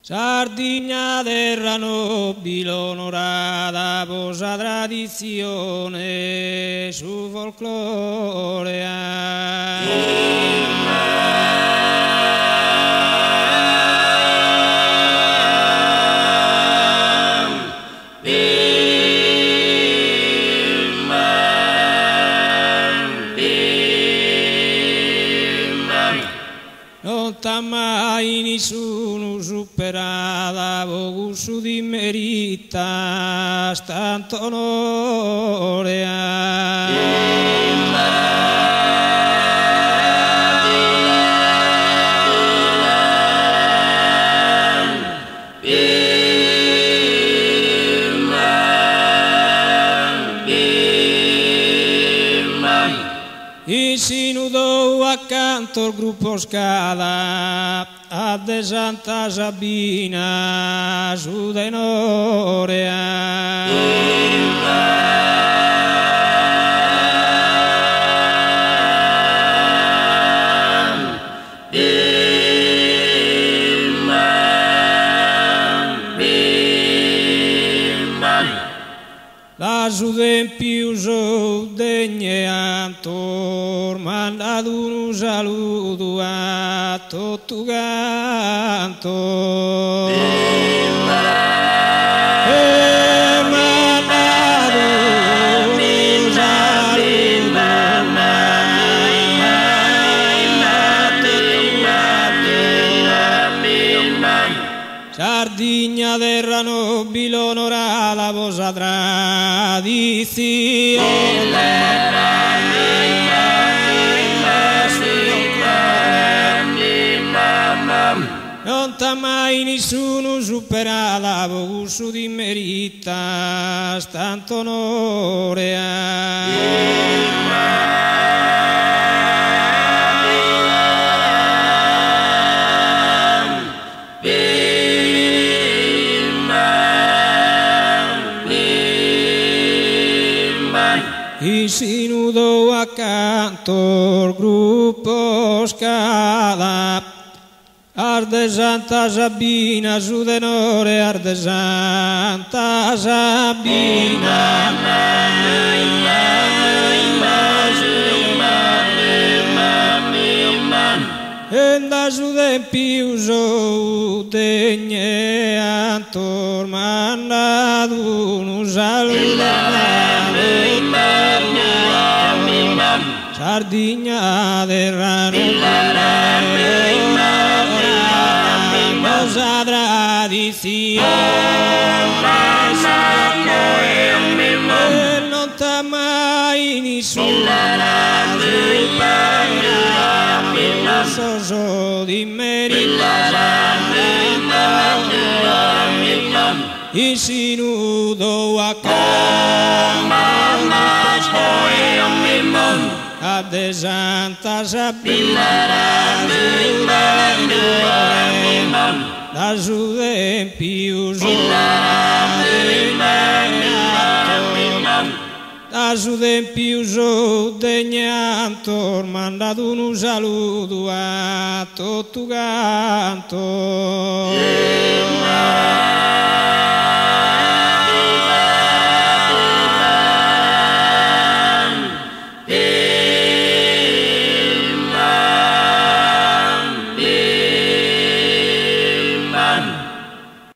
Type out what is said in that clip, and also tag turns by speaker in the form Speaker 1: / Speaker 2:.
Speaker 1: Sardegna terra nobile onorata per la tradizione su folklore. Non t'ha mai nessuno superata, per gusto di merita, tanto onore. Insinudo accanto al gruppo Scala a De Santa Sabina su Denorea. La sudempiuso degne antor mandato un saluto a tutto canto. Sardegna terra nobile onorata per la tradizione. Non t'ha mai nessuno superata, per gusto di merita, tanto onore. Insinudo accanto al gruppo Scala Arde Santa Sabina su Denore, Arde Santa Sabina. E da su dempiuso degne antor mandato un saluto. Sardegna terra nobile cosa tradizione. Non t'ha mai nessuno so di merita, insinudo a De Santa Sabina da su dempiuso da su dempiuso degnantor mandato un saluto a tutto canto.